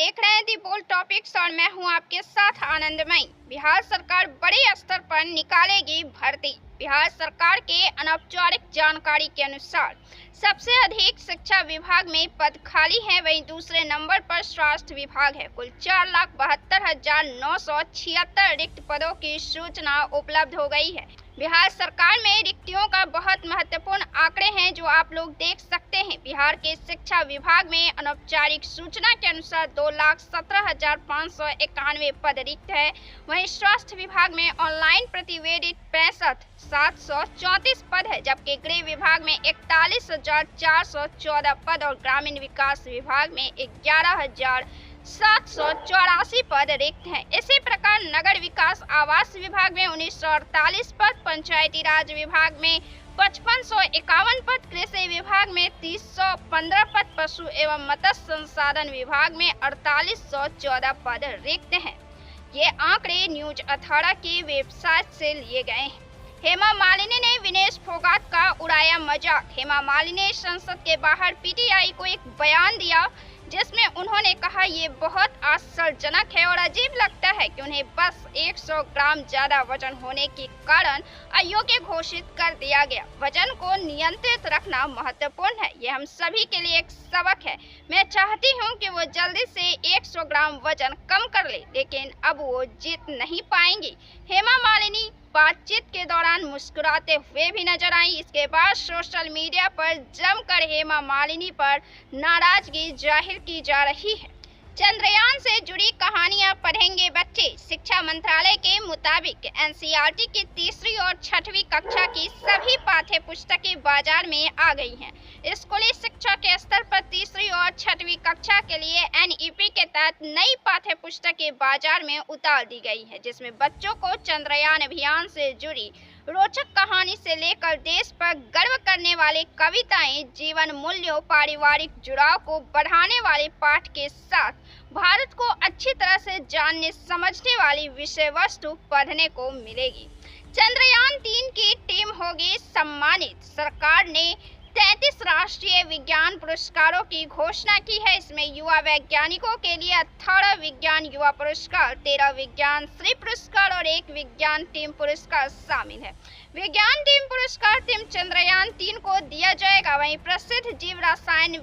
देख रहे हैं दी बोल्ड टॉपिक्स और मैं हूं आपके साथ आनंदमयी। बिहार सरकार बड़े स्तर पर निकालेगी भर्ती। बिहार सरकार के अनौपचारिक जानकारी के अनुसार सबसे अधिक शिक्षा विभाग में पद खाली हैं, वहीं दूसरे नंबर पर स्वास्थ्य विभाग है। कुल 4,72,976 रिक्त पदों की सूचना उपलब्ध हो गई है। बिहार सरकार में रिक्तियों का बहुत महत्वपूर्ण आंकड़े हैं जो आप लोग देख सकते हैं। बिहार के शिक्षा विभाग में अनौपचारिक सूचना के अनुसार 2,17,591 पद रिक्त है। वहीं स्वास्थ्य विभाग में ऑनलाइन प्रतिवेदित 65,734 पद है, जबकि गृह विभाग में 41,414 पद और ग्रामीण विकास विभाग में 11,784 पद रिक्त हैं। इसी प्रकार नगर विकास आवास विभाग में 1948 पद, पंचायती राज विभाग में 5551 पद, कृषि विभाग में 3015 पद, पशु एवं मत्स्य संसाधन विभाग में 4814 पद रिक्त हैं। ये आंकड़े न्यूज 18 की वेबसाइट से लिए गए हैं। हेमा मालिनी ने विनेश फोगाट का उड़ाया मजाक। हेमा मालिनी ने संसद के बाहर पीटीआई को एक बयान दिया जिसमें उन्होंने कहा ये बहुत आश्चर्यजनक है और अजीब लगता है कि उन्हें बस 100 ग्राम ज्यादा वजन होने के कारण अयोग्य घोषित कर दिया गया। वजन को नियंत्रित रखना महत्वपूर्ण है, ये हम सभी के लिए एक सबक है। मैं चाहती हूँ कि वो जल्दी से 100 ग्राम वजन कम कर ले, लेकिन अब वो जीत नहीं पाएंगी। हेमा मालिनी बातचीत के दौरान मुस्कुराते हुए भी नजर आई। इसके बाद सोशल मीडिया पर जमकर हेमा मालिनी पर नाराजगी जाहिर की जा रही है। चंद्रयान से जुड़ी कहानियां पढ़ेंगे बच्चे। शिक्षा मंत्रालय के मुताबिक एनसीईआरटी की तीसरी और छठवीं कक्षा की सभी पाठ्य पुस्तकें बाजार में आ गई हैं। स्कूली शिक्षा के स्तर पर तीसरी और छठवीं कक्षा के लिए एनईपी के तहत नई पाठ्य पुस्तकें बाजार में उतार दी गई है, जिसमें बच्चों को चंद्रयान अभियान से जुड़ी रोचक कहानी से लेकर देश पर गर्व करने वाली कविताएं, जीवन मूल्यों, पारिवारिक जुड़ाव को बढ़ाने वाले पाठ के साथ भारत को अच्छी तरह से जानने समझने वाली विषय वस्तु पढ़ने को मिलेगी। चंद्रयान 3 की टीम होगी सम्मानित। सरकार ने 33 राष्ट्रीय विज्ञान पुरस्कारों की घोषणा की है। इसमें युवा वैज्ञानिकों के लिए 18 विज्ञान युवा पुरस्कार, 13 विज्ञान श्री पुरस्कार और 1 विज्ञान टीम पुरस्कार शामिल है। विज्ञान टीम पुरस्कार टीम चंद्रयान 3 को दिया जाएगा। वहीं प्रसिद्ध जीव रसायन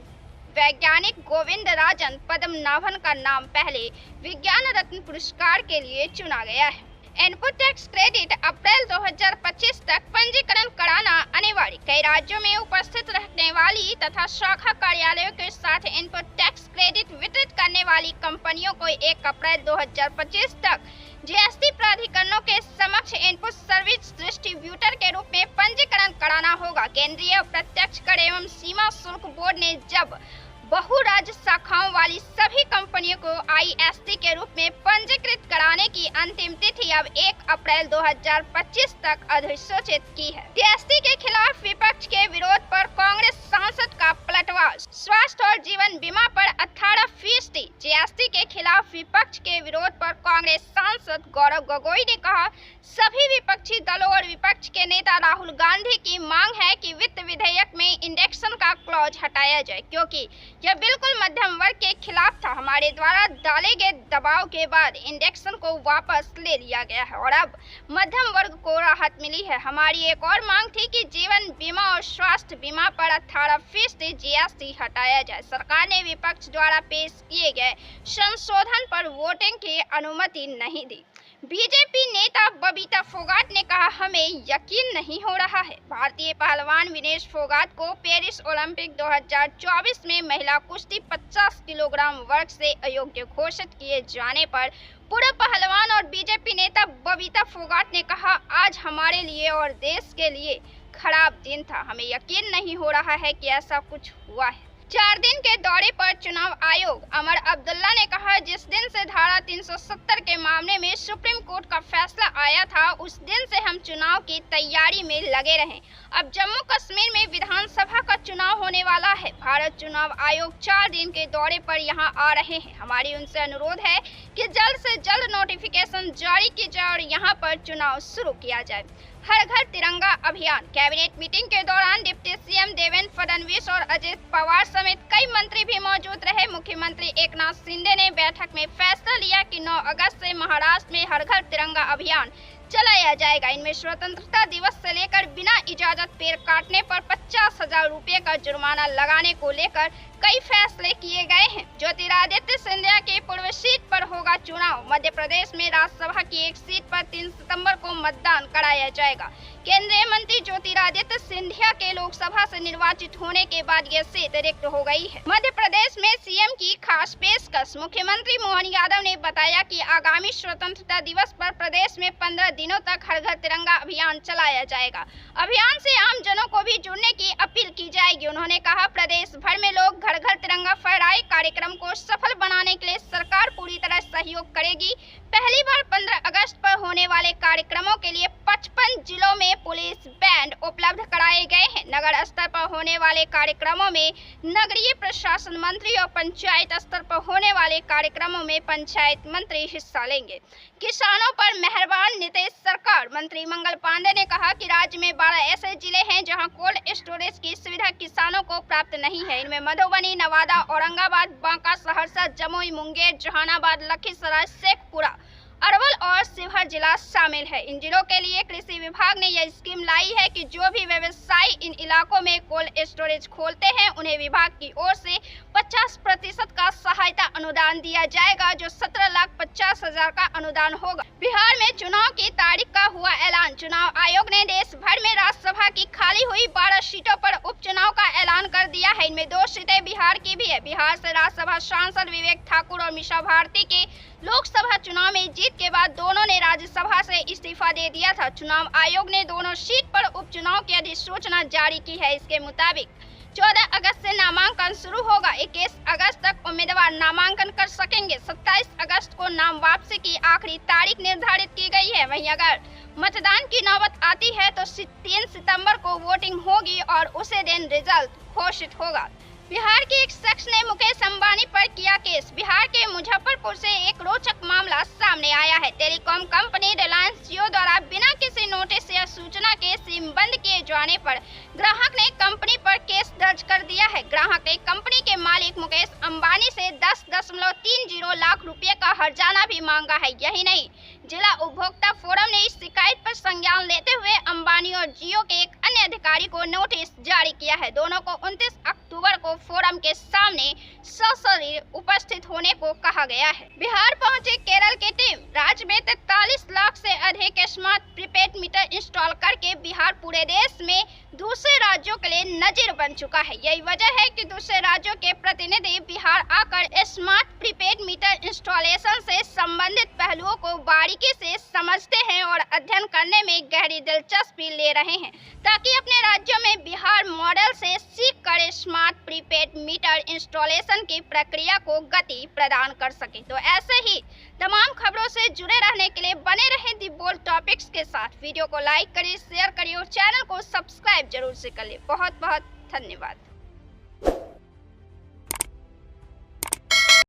वैज्ञानिक गोविंद राजन पद्मनाभन का नाम पहले विज्ञान रत्न पुरस्कार के लिए चुना गया है। इनपुट टैक्स क्रेडिट अप्रैल 2025 तक पंजीकरण कराना अनिवार्य। कई राज्यों में उपस्थित रहने वाली तथा शाखा कार्यालयों के साथ इनपुट टैक्स क्रेडिट वितरित करने वाली कंपनियों को 1 अप्रैल 2025 तक जीएसटी प्राधिकरणों के समक्ष इनपुट सर्विस डिस्ट्रीब्यूटर के रूप में पंजीकरण कराना होगा। केंद्रीय प्रत्यक्ष कर एवं सीमा शुल्क बोर्ड ने जब बहु राज्य शाखाओं वाली सभी कंपनियों को आईएसटी के रूप में पंजीकृत कराने की अंतिम तिथि अब 1 अप्रैल 2025 तक अधिसूचित की है। जीएसटी के खिलाफ विपक्ष के विरोध पर कांग्रेस सांसद का पलटवार। स्वास्थ्य और जीवन बीमा पर 18% जीएसटी के खिलाफ विपक्ष के विरोध पर कांग्रेस सांसद गौरव गोगोई ने कहा, सभी विपक्षी दलों और विपक्ष के नेता राहुल गांधी की मांग है कि वित्त विधेयक में इंडेक्सन का क्लॉज हटाया जाए, क्योंकि यह बिल्कुल मध्यम वर्ग के खिलाफ था। हमारे द्वारा डाले गए दबाव के बाद इंडेक्सन को वापस ले लिया गया है और अब मध्यम वर्ग को राहत मिली है। हमारी एक और मांग थी कि जीवन बीमा और स्वास्थ्य बीमा पर 18% जीएसटी हटाया जाए। सरकार ने विपक्ष द्वारा पेश किए गए संशोधन पर वोटिंग की अनुमति नहीं दी। बीजेपी नेता बबीता फोगाट ने कहा, हमें यकीन नहीं हो रहा है। भारतीय पहलवान विनेश फोगाट को पेरिस ओलंपिक 2024 में महिला कुश्ती 50 किलोग्राम वर्ग से अयोग्य घोषित किए जाने पर पूर्व पहलवान और बीजेपी नेता बबीता फोगाट ने कहा, आज हमारे लिए और देश के लिए खराब दिन था। हमें यकीन नहीं हो रहा है कि ऐसा कुछ हुआ है। 4 दिन के दौरे पर चुनाव आयोग अमर अब्दुल्ला ने कहा, जिस दिन से धारा 370 के मामले में सुप्रीम कोर्ट का फैसला आया था, उस दिन से हम चुनाव की तैयारी में लगे रहे। अब जम्मू कश्मीर में विधानसभा का चुनाव होने वाला है। भारत चुनाव आयोग 4 दिन के दौरे पर यहां आ रहे हैं। हमारी उनसे अनुरोध है कि जल्द से जल्द नोटिफिकेशन जारी की जाए और यहां पर चुनाव शुरू किया जाए। हर घर तिरंगा अभियान। कैबिनेट मीटिंग के दौरान डिप्टी सीएम देवेंद्र फडणवीस और अजित पवार समेत कई मंत्री भी मौजूद रहे। मुख्यमंत्री एकनाथ शिंदे ने बैठक में फैसला लिया कि 9 अगस्त से महाराष्ट्र में हर घर तिरंगा अभियान चलाया जाएगा। इनमें स्वतंत्रता दिवस से लेकर बिना इजाजत पेड़ काटने पर 50,000 रुपए का जुर्माना लगाने को लेकर कई फैसले किए गए हैं। ज्योतिरादित्य सिंधिया की पूर्व सीट पर होगा चुनाव। मध्य प्रदेश में राज्यसभा की एक सीट पर 3 सितंबर को मतदान कराया जाएगा। केंद्रीय मंत्री ज्योतिरादित्य सिंधिया के लोकसभा से निर्वाचित होने के बाद यह सीट रिक्त हो गई है। मध्य प्रदेश में सीएम की खास पेशकश। मुख्यमंत्री मोहन यादव ने बताया कि आगामी स्वतंत्रता दिवस पर प्रदेश में 15 दिनों तक हर घर तिरंगा अभियान चलाया जाएगा। अभियान से आम जनों को भी जुड़ने की अपील की जाएगी। उन्होंने कहा, प्रदेश भर में लोग घर घर तिरंगा फहराए कार्यक्रम को सफल बनाने के लिए सरकार पूरी तरह सहयोग करेगी। पहली बार 15 अगस्त पर होने वाले कार्यक्रमों के लिए 55 जिलों में पुलिस बैंड उपलब्ध कराए गए हैं। नगर स्तर पर होने वाले कार्यक्रमों में नगरीय प्रशासन मंत्री और पंचायत स्तर पर होने वाले कार्यक्रमों में पंचायत मंत्री हिस्सा लेंगे। किसानों पर मेहरबान नीतीश सरकार। मंत्री मंगल पांडे ने कहा कि राज्य में 12 ऐसे जिले हैं जहां कोल्ड स्टोरेज की सुविधा किसानों को प्राप्त नहीं है। इनमें मधुबनी, नवादा, औरंगाबाद, बांका, सहरसा, जमुई, मुंगेर, जहानाबाद, लखीसराय, शेखपुरा, अरवल और शिवहर जिला शामिल है। इन जिलों के लिए कृषि विभाग ने यह स्कीम लाई है कि जो भी व्यवसायी इन इलाकों में कोल्ड स्टोरेज खोलते हैं उन्हें विभाग की ओर से 50% का सहायता अनुदान दिया जाएगा, जो 17,50,000 का अनुदान होगा। बिहार में चुनाव की तारीख का हुआ ऐलान। चुनाव आयोग ने देश भर में राज्यसभा की खाली हुई 12 सीटों पर उपचुनाव का ऐलान कर दिया है। इनमें 2 सीटें बिहार की भी है। बिहार से राज्यसभा सांसद विवेक ठाकुर और मीसा भारती के लोकसभा चुनाव में जीत के बाद दोनों ने राज्यसभा से इस्तीफा दे दिया था। चुनाव आयोग ने दोनों सीट पर उपचुनाव की अधिसूचना जारी की है। इसके मुताबिक 14 अगस्त से नामांकन शुरू होगा। 21 अगस्त तक उम्मीदवार नामांकन कर सकेंगे। 27 अगस्त को नाम वापसी की आखिरी तारीख निर्धारित की गई है। वहीं अगर मतदान की नौबत आती है तो 3 सितंबर को वोटिंग होगी और उसी दिन रिजल्ट घोषित होगा। बिहार के एक शख्स ने मुकेश अंबानी पर किया केस। बिहार के मुजफ्फरपुर से एक रोचक मामला सामने आया है। टेलीकॉम कंपनी रिलायंस जियो द्वारा बिना किसी नोटिस या सूचना के सिम बंद किए जाने पर ग्राहक ने कंपनी पर केस दर्ज कर दिया है। ग्राहक ने कंपनी के मालिक मुकेश अंबानी से 10.30 लाख रुपए का हर्जाना भी मांगा है। यही नहीं, जिला उपभोक्ता फोरम ने इस शिकायत पर संज्ञान लेते हुए अंबानी और जियो के एक अन्य अधिकारी को नोटिस जारी किया है। दोनों को 29 अक्टूबर को फोरम के सामने सशरीर उपस्थित होने को कहा गया है। बिहार पहुंची केरल की टीम। राज्य में 43 लाख से अधिक स्मार्ट प्रीपेड मीटर इंस्टॉल करके बिहार पूरे देश में दूसरे राज्यों के लिए नजीर बन चुका है। यही वजह है कि दूसरे राज्यों के प्रतिनिधि बिहार आकर स्मार्ट प्रीपेड मीटर इंस्टॉलेशन से संबंधित पहलुओं को बारीकी से समझते हैं और अध्ययन करने में गहरी दिलचस्पी ले रहे हैं, ताकि अपने राज्यों में बिहार मॉडल से सीख कर स्मार्ट प्रीपेड मीटर इंस्टॉलेशन की प्रक्रिया को गति प्रदान कर सके। तो ऐसे ही तमाम खबरों से जुड़े रहने के लिए बने रहे दी बोल्ड टॉपिक्स के साथ। वीडियो को लाइक करिए, शेयर करिए और चैनल को सब्सक्राइब जरूर से कर ले। बहुत बहुत धन्यवाद।